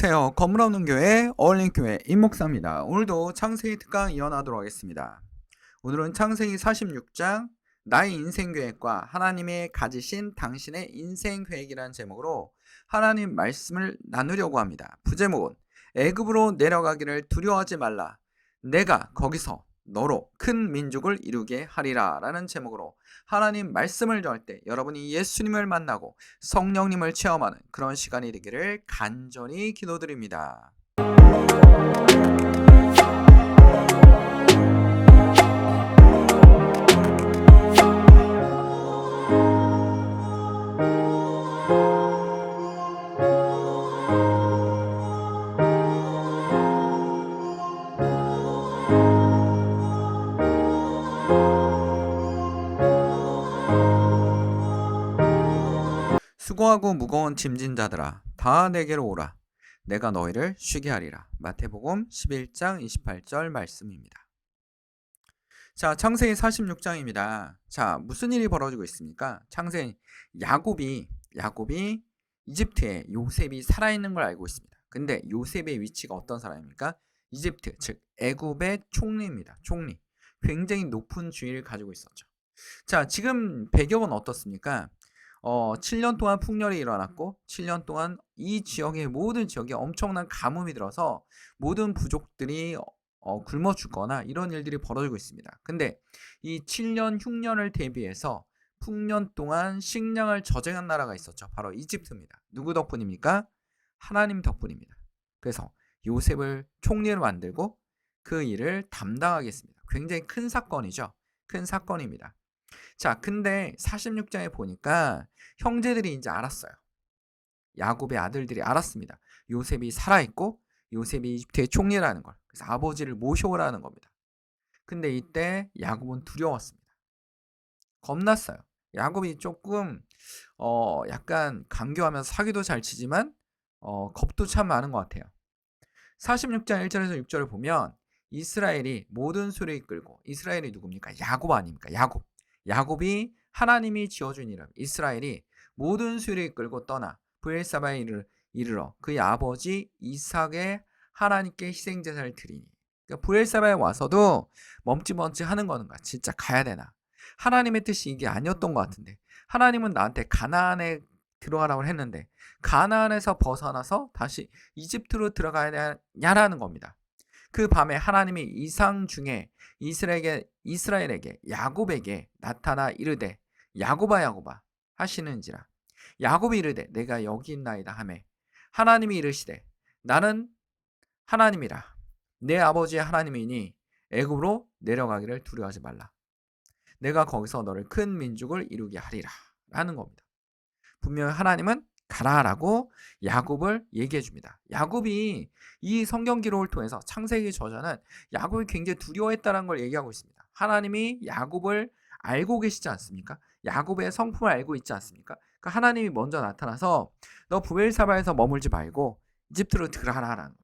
안녕하세요. 건물 없는 교회 어울림교회 임목사입니다. 오늘도 창세기 특강 이어나도록 하겠습니다. 오늘은 창세기 46장 나의 인생 계획과 하나님의 가지신 당신의 인생 계획이라는 제목으로 하나님 말씀을 나누려고 합니다. 부제목은 애굽으로 내려가기를 두려워하지 말라. 내가 거기서 너로 큰 민족을 이루게 하리라 라는 제목으로 하나님 말씀을 전할 때 여러분이 예수님을 만나고 성령님을 체험하는 그런 시간이 되기를 간절히 기도드립니다. 수고하고 무거운 짐진 자들아 다 내게로 오라. 내가 너희를 쉬게 하리라. 마태복음 11장 28절 말씀입니다. 자, 창세기 46장입니다. 자, 무슨 일이 벌어지고 있습니까? 창세기 야곱이 이집트에 요셉이 살아있는 걸 알고 있습니다. 근데 요셉의 위치가 어떤 사람입니까? 이집트, 즉 애굽의 총리입니다. 총리. 굉장히 높은 지위를 가지고 있었죠. 자, 지금 배경은 어떻습니까? 7년 동안 풍년이 일어났고 7년 동안 이 지역의 모든 지역에 엄청난 가뭄이 들어서 모든 부족들이 굶어 죽거나 이런 일들이 벌어지고 있습니다. 근데 이 7년 흉년을 대비해서 풍년 동안 식량을 저장한 나라가 있었죠. 바로 이집트입니다. 누구 덕분입니까? 하나님 덕분입니다. 그래서 요셉을 총리로 만들고 그 일을 담당하겠습니다. 굉장히 큰 사건이죠. 큰 사건입니다. 자, 근데 46장에 보니까 형제들이 이제 알았어요. 야곱의 아들들이 알았습니다. 요셉이 살아있고 요셉이 이집트의 총리라는 걸. 그래서 아버지를 모셔오라는 겁니다. 근데 이때 야곱은 두려웠습니다. 겁났어요. 야곱이 조금 약간 강교하면서 사기도 잘 치지만 겁도 참 많은 것 같아요. 46장 1절에서 6절을 보면 이스라엘이 모든 소리를 이끌고, 이스라엘이 누굽니까? 야곱 아닙니까? 야곱이 하나님이 지어준 이름, 이스라엘이 모든 수를 이끌고 떠나 브엘사바에 이르러 그의 아버지 이삭의 하나님께 희생제사를 드리니. 그러니까 브엘사바에 와서도 멈칫멈칫 하는 거는가? 진짜 가야 되나? 하나님의 뜻이 이게 아니었던 것 같은데, 하나님은 나한테 가나안에 들어가라고 했는데 가나안에서 벗어나서 다시 이집트로 들어가야 되냐라는 겁니다. 그 밤에 하나님이 이상 중에 이스라엘에게 야곱에게 나타나 이르되 야곱아 하시는지라. 야곱이 이르되 내가 여기 있나이다 하매 하나님이 이르시되 나는 하나님이라. 내 아버지의 하나님이니 애굽으로 내려가기를 두려워하지 말라. 내가 거기서 너를 큰 민족을 이루게 하리라 라는 겁니다. 분명히 하나님은 가라라고 야곱을 얘기해 줍니다. 야곱이 이 성경 기록을 통해서 창세기 저자는 야곱이 굉장히 두려워했다는 걸 얘기하고 있습니다. 하나님이 야곱을 알고 계시지 않습니까? 야곱의 성품을 알고 있지 않습니까? 그러니까 하나님이 먼저 나타나서 너 브엘사바에서 머물지 말고 이집트로 들어가라라는 겁니다.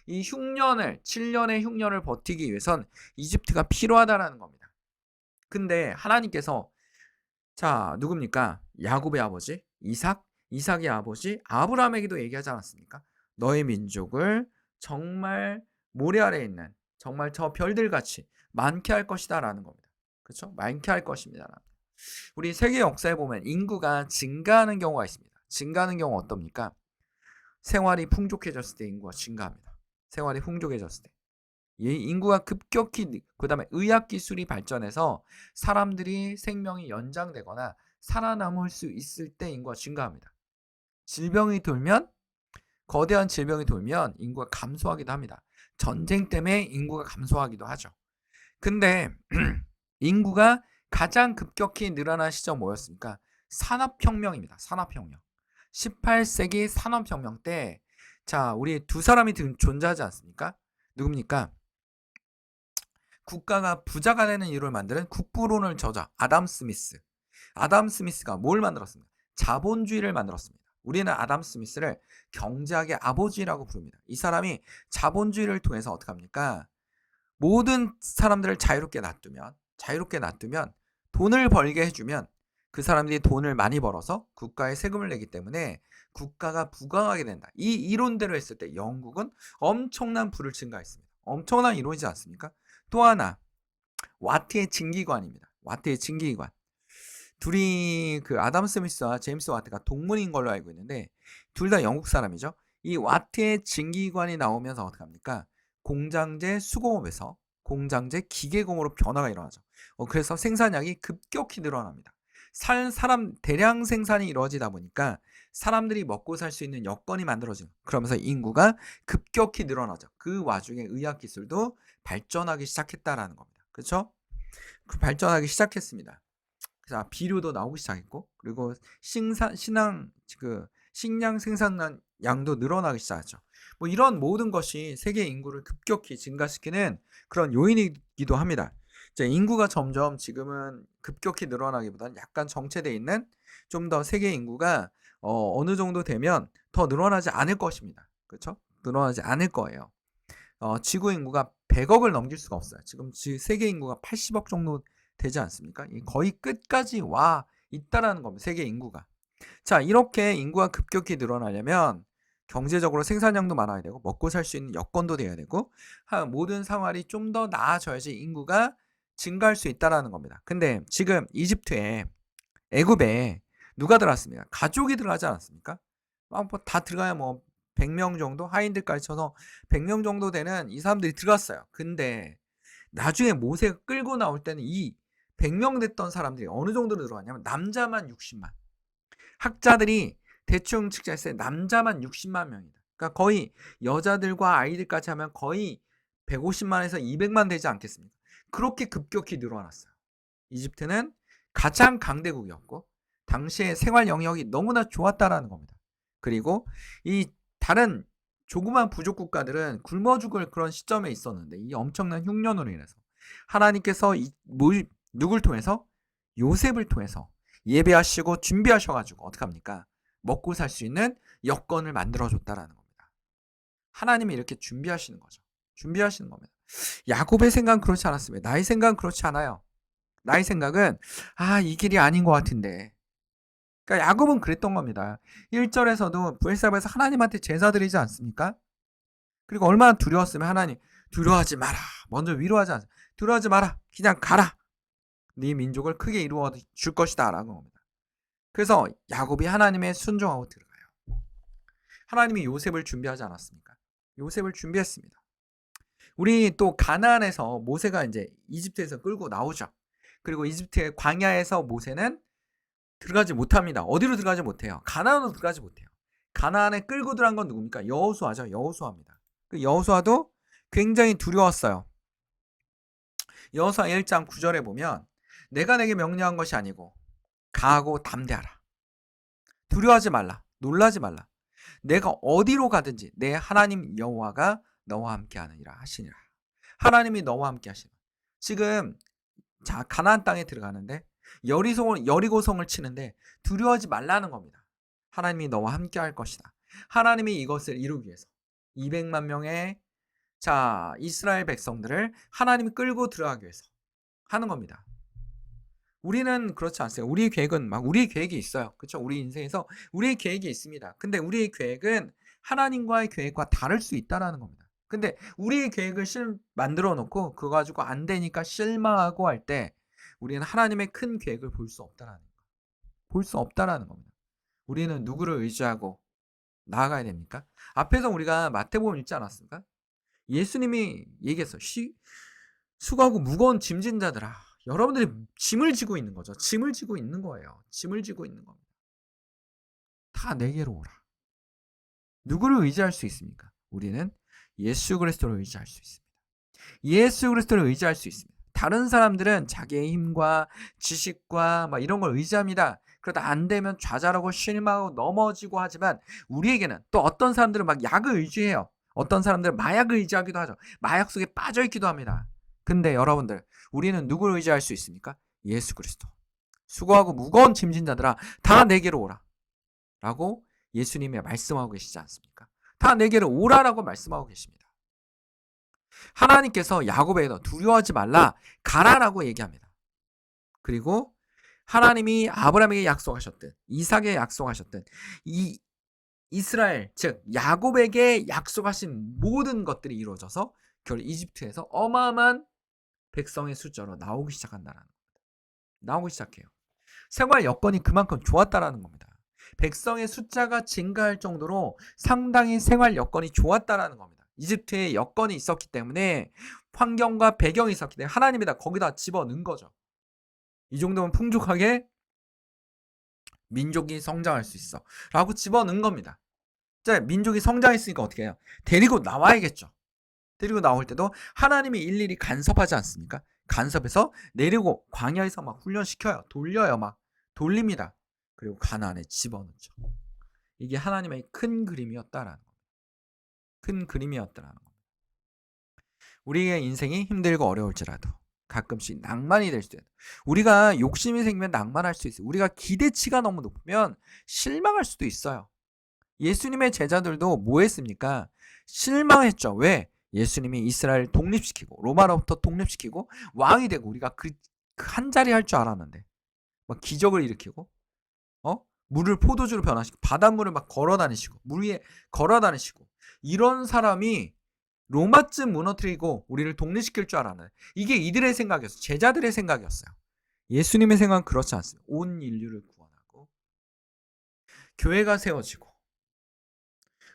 이 7년의 흉년을 버티기 위해선 이집트가 필요하다라는 겁니다. 근데 하나님께서 자, 누굽니까? 야곱의 아버지 이삭의 아버지 아브라함에게도 얘기하지 않았습니까? 너의 민족을 정말 모래 아래에 있는 정말 저 별들같이 많게 할 것이다 라는 겁니다. 그렇죠? 많게 할 것입니다. 우리 세계 역사에 보면 인구가 증가하는 경우가 있습니다. 증가하는 경우 어떻습니까? 생활이 풍족해졌을 때 인구가 증가합니다. 생활이 풍족해졌을 때. 인구가 급격히, 그 다음에 의학기술이 발전해서 사람들이 생명이 연장되거나 살아남을 수 있을 때 인구가 증가합니다. 거대한 질병이 돌면 인구가 감소하기도 합니다. 전쟁 때문에 인구가 감소하기도 하죠. 근데 인구가 가장 급격히 늘어난 시점 뭐였습니까? 산업혁명입니다. 산업혁명. 18세기 산업혁명 때, 자, 우리 두 사람이 존재하지 않습니까? 누굽니까? 국가가 부자가 되는 이유를 만드는 국부론을 저자 아담 스미스가 뭘 만들었습니까? 자본주의를 만들었습니다. 우리는 아담 스미스를 경제학의 아버지라고 부릅니다. 이 사람이 자본주의를 통해서 어떻게 합니까? 모든 사람들을 자유롭게 놔두면 돈을 벌게 해주면 그 사람들이 돈을 많이 벌어서 국가에 세금을 내기 때문에 국가가 부강하게 된다. 이 이론대로 했을 때 영국은 엄청난 부를 증가했습니다. 엄청난 이론이지 않습니까? 또 하나, 와트의 증기관입니다. 와트의 증기관. 둘이 그 아담 스미스와 제임스 와트가 동문인 걸로 알고 있는데 둘 다 영국 사람이죠. 이 와트의 증기관이 나오면서 어떻게 합니까? 공장제 수공업에서 공장제 기계공으로 변화가 일어나죠. 그래서 생산량이 급격히 늘어납니다. 사람 대량 생산이 이루어지다 보니까 사람들이 먹고 살 수 있는 여건이 만들어지는, 그러면서 인구가 급격히 늘어나죠. 그 와중에 의학 기술도 발전하기 시작했다라는 겁니다. 그렇죠? 발전하기 시작했습니다. 자, 비료도 나오기 시작했고, 그리고 식량 생산량도 늘어나기 시작하죠. 뭐 이런 모든 것이 세계 인구를 급격히 증가시키는 그런 요인이기도 합니다. 이제 인구가 점점 지금은 급격히 늘어나기보다는 약간 정체되어 있는, 좀 더 세계 인구가 어느 정도 되면 더 늘어나지 않을 것입니다. 그렇죠? 늘어나지 않을 거예요. 지구 인구가 100억을 넘길 수가 없어요. 지금 세계 인구가 80억 정도 되지 않습니까? 거의 끝까지 와 있다라는 겁니다. 세계 인구가. 자, 이렇게 인구가 급격히 늘어나려면 경제적으로 생산량도 많아야 되고 먹고 살 수 있는 여건도 돼야 되고 모든 생활이 좀 더 나아져야지 인구가 증가할 수 있다라는 겁니다. 근데 지금 이집트에, 애굽에 누가 들어왔습니까? 가족이 들어가지 않았습니까? 다 들어가야 뭐 100명 정도, 하인들까지 쳐서 100명 정도 되는 이 사람들이 들어갔어요. 근데 나중에 모세가 끌고 나올 때는 이 100명 됐던 사람들이 어느 정도로 들어왔냐면 남자만 60만. 학자들이 대충 측정했을 때 남자만 60만 명이다. 그러니까 거의 여자들과 아이들까지 하면 거의 150만에서 200만 되지 않겠습니까? 그렇게 급격히 늘어났어요. 이집트는 가장 강대국이었고 당시의 생활 영역이 너무나 좋았다라는 겁니다. 그리고 이 다른 조그만 부족 국가들은 굶어 죽을 그런 시점에 있었는데 이 엄청난 흉년으로 인해서 하나님께서 누굴 통해서? 요셉을 통해서 예배하시고 준비하셔가지고 어떻게 합니까? 먹고 살 수 있는 여건을 만들어줬다라는 겁니다. 하나님이 이렇게 준비하시는 거죠. 준비하시는 겁니다. 야곱의 생각은 그렇지 않았습니다. 나의 생각은 그렇지 않아요. 나의 생각은 이 길이 아닌 것 같은데. 그러니까 야곱은 그랬던 겁니다. 1절에서도 브엘사바에서 하나님한테 제사 드리지 않습니까? 그리고 얼마나 두려웠으면 하나님, 두려워하지 마라. 먼저 위로하지 않습니까? 두려워하지 마라. 그냥 가라. 네 민족을 크게 이루어 줄 것이다 라는 겁니다. 그래서 야곱이 하나님의 순종하고 들어가요. 하나님이 요셉을 준비하지 않았습니까? 요셉을 준비했습니다. 우리 또 가나안에서 모세가 이제 이집트에서 끌고 나오죠. 그리고 이집트의 광야에서 모세는 들어가지 못합니다. 어디로 들어가지 못해요? 가나안으로 들어가지 못해요. 가나안에 끌고 들어간 건 누굽니까? 여호수아죠. 여호수아입니다. 그 여호수아도 굉장히 두려웠어요. 여호수아 1장 9절에 보면 내가 내게 명령한 것이 아니고 가하고 담대하라. 두려워하지 말라. 놀라지 말라. 내가 어디로 가든지 내 하나님 여호와가 너와 함께 하느니라 하시니라. 하나님이 너와 함께 하시니라. 지금 가나안 땅에 들어가는데 여리고성을 치는데 두려워하지 말라는 겁니다. 하나님이 너와 함께 할 것이다. 하나님이 이것을 이루기 위해서 200만 명의 이스라엘 백성들을 하나님이 끌고 들어가기 위해서 하는 겁니다. 우리는 그렇지 않습니다. 우리의 계획은 우리의 계획이 있어요. 그렇죠? 우리 인생에서 우리의 계획이 있습니다. 근데 우리의 계획은 하나님과의 계획과 다를 수 있다라는 겁니다. 근데 우리의 계획을 만들어 놓고 그거 가지고 안 되니까 실망하고 할 때 우리는 하나님의 큰 계획을 볼 수 없다라는 거. 볼 수 없다라는 겁니다. 우리는 누구를 의지하고 나아가야 됩니까? 앞에서 우리가 마태복음 읽지 않았습니까? 예수님이 얘기했어요. 수고하고 무거운 짐진 자들아. 여러분들이 짐을 지고 있는 거죠. 짐을 지고 있는 거예요. 짐을 지고 있는 겁니다. 다 내게로 오라. 누구를 의지할 수 있습니까? 우리는 예수 그리스도를 의지할 수 있습니다. 예수 그리스도를 의지할 수 있습니다. 다른 사람들은 자기의 힘과 지식과 이런 걸 의지합니다. 그러다 안 되면 좌절하고 실망하고 넘어지고 하지만 우리에게는 또 어떤 사람들은 약을 의지해요. 어떤 사람들은 마약을 의지하기도 하죠. 마약 속에 빠져 있기도 합니다. 근데 여러분들, 우리는 누구를 의지할 수 있습니까? 예수 그리스도. 수고하고 무거운 짐진 자들아 다 내게로 오라 라고 예수님이 말씀하고 계시지 않습니까? 다 내게로 오라라고 말씀하고 계십니다. 하나님께서 야곱에게 두려워하지 말라 가라라고 얘기합니다. 그리고 하나님이 아브라함에게 약속하셨든 이삭에게 약속하셨든 이 이스라엘, 즉 야곱에게 약속하신 모든 것들이 이루어져서 결국 이집트에서 어마어마한 백성의 숫자로 나오기 시작한다라는 겁니다. 나오기 시작해요. 생활 여건이 그만큼 좋았다라는 겁니다. 백성의 숫자가 증가할 정도로 상당히 생활 여건이 좋았다라는 겁니다. 이집트에 여건이 있었기 때문에, 환경과 배경이 있었기 때문에 하나님이 다 거기다 집어넣은 거죠. 이 정도면 풍족하게 민족이 성장할 수 있어 라고 집어넣은 겁니다. 자, 민족이 성장했으니까 어떻게 해요? 데리고 나와야겠죠. 데리고 나올 때도 하나님이 일일이 간섭하지 않습니까? 간섭해서 내리고 광야에서 막 훈련시켜요. 돌려요. 막 돌립니다. 그리고 가나안에 집어넣죠. 이게 하나님의 큰 그림이었다라는 겁니다. 큰 그림이었다라는 겁니다. 우리의 인생이 힘들고 어려울지라도 가끔씩 낭만이 될 수도 있어요. 우리가 욕심이 생기면 낭만할 수 있어요. 우리가 기대치가 너무 높으면 실망할 수도 있어요. 예수님의 제자들도 뭐 했습니까? 실망했죠. 왜? 예수님이 이스라엘을 독립시키고 로마로부터 독립시키고 왕이 되고 우리가 그 한 자리 할 줄 알았는데 막 기적을 일으키고 물을 포도주로 변화시키고 바닷물을 막 걸어다니시고 물 위에 걸어다니시고 이런 사람이 로마쯤 무너뜨리고 우리를 독립시킬 줄 알았는데 이게 이들의 생각이었어요. 제자들의 생각이었어요. 예수님의 생각은 그렇지 않습니다. 온 인류를 구원하고 교회가 세워지고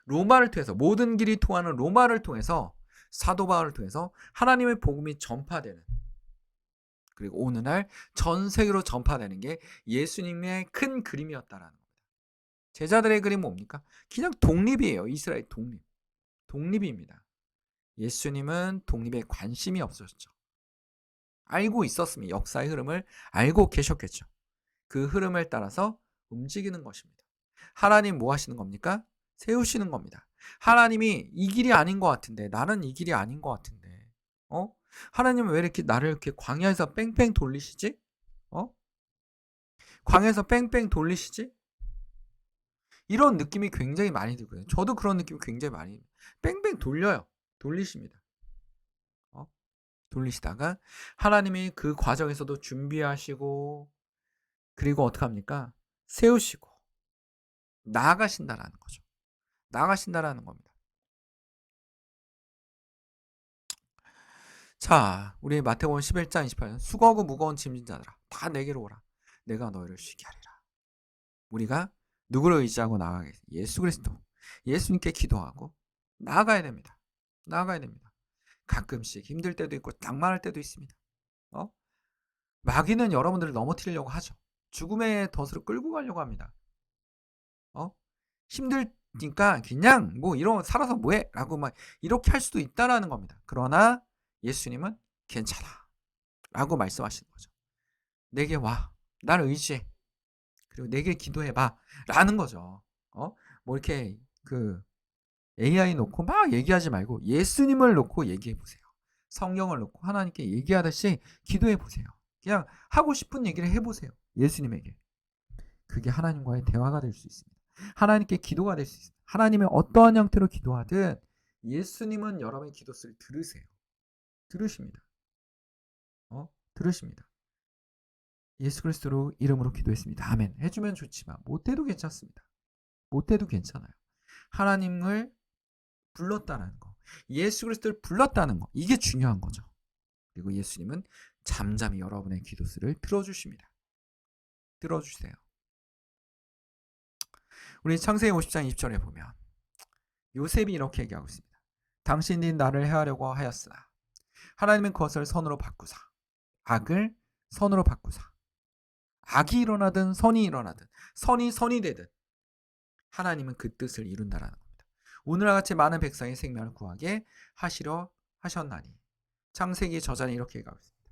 로마를 통해서 모든 길이 통하는 로마를 통해서 사도 바울을 통해서 하나님의 복음이 전파되는, 그리고 오늘날 전 세계로 전파되는 게 예수님의 큰 그림이었다라는 겁니다. 제자들의 그림 뭡니까? 그냥 독립이에요. 이스라엘 독립입니다. 예수님은 독립에 관심이 없었죠. 알고 있었으면 역사의 흐름을 알고 계셨겠죠. 그 흐름을 따라서 움직이는 것입니다. 하나님 뭐 하시는 겁니까? 세우시는 겁니다. 하나님이 이 길이 아닌 것 같은데, 나는 이 길이 아닌 것 같은데, 하나님은 왜 이렇게 나를 이렇게 광야에서 뺑뺑 돌리시지? 광야에서 뺑뺑 돌리시지? 이런 느낌이 굉장히 많이 들거든요. 저도 그런 느낌이 굉장히 많이 뺑뺑 돌리십니다. 돌리시다가 하나님이 그 과정에서도 준비하시고, 그리고 어떻게 합니까? 세우시고 나아가신다라는 거죠. 나아가신다라는 겁니다. 자, 우리 마태복음 11장 28절 수고하고 무거운 짐진 자들아 다 내게로 오라 내가 너희를 쉬게 하리라. 우리가 누구를 의지하고 나아가겠어요? 예수 그리스도, 예수님께 기도하고 나아가야 됩니다. 나아가야 됩니다. 가끔씩 힘들 때도 있고 낭만할 때도 있습니다. 마귀는 여러분들을 넘어뜨리려고 하죠. 죽음의 덫으로 끌고 가려고 합니다. 힘들니까 그냥 뭐 이런 살아서 뭐해? 라고 막 이렇게 할 수도 있다라는 겁니다. 그러나 예수님은 괜찮아 라고 말씀하시는 거죠. 내게 와, 나를 의지해, 그리고 내게 기도해봐 라는 거죠. 뭐 이렇게 그 AI 놓고 막 얘기하지 말고 예수님을 놓고 얘기해 보세요. 성경을 놓고 하나님께 얘기하듯이 기도해 보세요. 그냥 하고 싶은 얘기를 해보세요. 예수님에게. 그게 하나님과의 대화가 될 수 있습니다. 하나님께 기도가 될 수 있습니다. 하나님의 어떠한 형태로 기도하든 예수님은 여러분의 기도소리를 들으세요. 들으십니다. 들으십니다. 예수 그리스도로 이름으로 기도했습니다. 아멘. 해주면 좋지만 못해도 괜찮습니다. 못해도 괜찮아요. 하나님을 불렀다는 거, 예수 그리스도를 불렀다는 거, 이게 중요한 거죠. 그리고 예수님은 잠잠히 여러분의 기도소리를 들어주십니다. 들어주세요. 우리 창세기 50장 20절에 보면 요셉이 이렇게 얘기하고 있습니다. 당신이 나를 해하려고 하였으나 하나님은 그것을 선으로 바꾸사, 악을 선으로 바꾸사. 악이 일어나든 선이 일어나든 선이 되든 하나님은 그 뜻을 이룬다라는 겁니다. 오늘과 같이 많은 백성의 생명을 구하게 하시려 하셨나니. 창세기 저자는 이렇게 얘기하고 있습니다.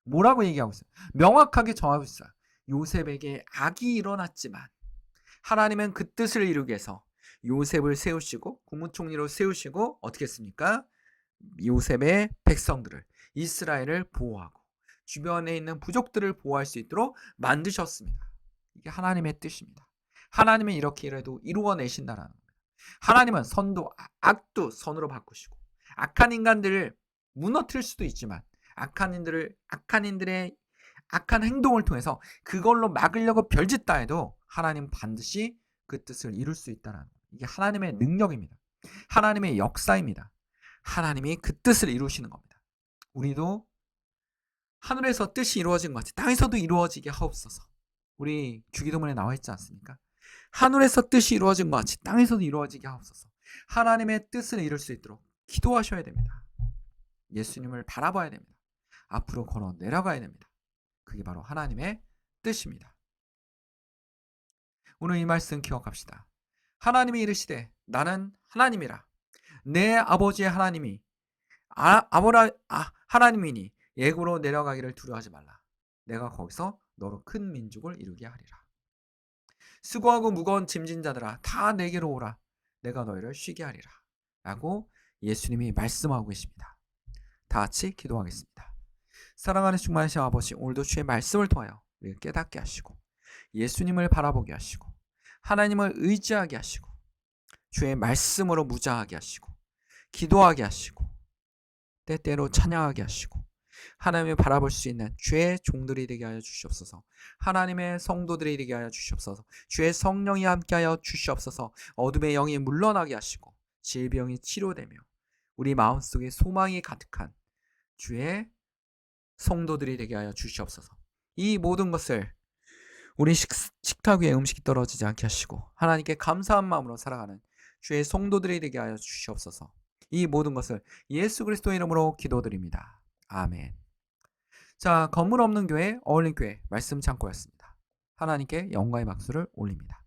뭐라고 얘기하고 있어요? 명확하게 정하고 있어요. 요셉에게 악이 일어났지만 하나님은 그 뜻을 이루기 위해서 요셉을 세우시고 국무총리로 세우시고 어떻게 했습니까? 요셉의 백성들을, 이스라엘을 보호하고 주변에 있는 부족들을 보호할 수 있도록 만드셨습니다. 이게 하나님의 뜻입니다. 하나님은 이렇게 이래도 이루어내신다라는 겁니다. 하나님은 선도 악도 선으로 바꾸시고 악한 인간들을 무너뜨릴 수도 있지만 악한 인들의 악한 행동을 통해서 그걸로 막으려고 별짓다 해도 하나님 반드시 그 뜻을 이룰 수 있다는 것. 이게 하나님의 능력입니다. 하나님의 역사입니다. 하나님이 그 뜻을 이루시는 겁니다. 우리도 하늘에서 뜻이 이루어진 것 같이 땅에서도 이루어지게 하옵소서. 우리 주기도문에 나와 있지 않습니까? 하늘에서 뜻이 이루어진 것 같이 땅에서도 이루어지게 하옵소서. 하나님의 뜻을 이룰 수 있도록 기도하셔야 됩니다. 예수님을 바라봐야 됩니다. 앞으로 걸어 내려가야 됩니다. 그게 바로 하나님의 뜻입니다. 오늘 이 말씀 기억합시다. 하나님이 이르시되 나는 하나님이라. 내 아버지의 하나님이 하나님이니 애굽으로 내려가기를 두려워하지 말라. 내가 거기서 너로 큰 민족을 이루게 하리라. 수고하고 무거운 짐진 자들아 다 내게로 오라. 내가 너희를 쉬게 하리라. 라고 예수님이 말씀하고 계십니다. 다 같이 기도하겠습니다. 사랑하는 충만하신 아버지, 오늘도 주의 말씀을 통하여 우리를 깨닫게 하시고 예수님을 바라보게 하시고 하나님을 의지하게 하시고 주의 말씀으로 무장하게 하시고 기도하게 하시고 때때로 찬양하게 하시고 하나님을 바라볼 수 있는 주의 종들이 되게 하여 주시옵소서. 하나님의 성도들이 되게 하여 주시옵소서. 주의 성령이 함께하여 주시옵소서. 어둠의 영이 물러나게 하시고 질병이 치료되며 우리 마음속에 소망이 가득한 주의 성도들이 되게 하여 주시옵소서. 이 모든 것을 우리 식탁 위에 음식이 떨어지지 않게 하시고 하나님께 감사한 마음으로 살아가는 주의 성도들이 되게 하여 주시옵소서. 이 모든 것을 예수 그리스도의 이름으로 기도드립니다. 아멘. 자, 건물 없는 교회, 어울림 교회 말씀 창고였습니다. 하나님께 영광의 박수를 올립니다.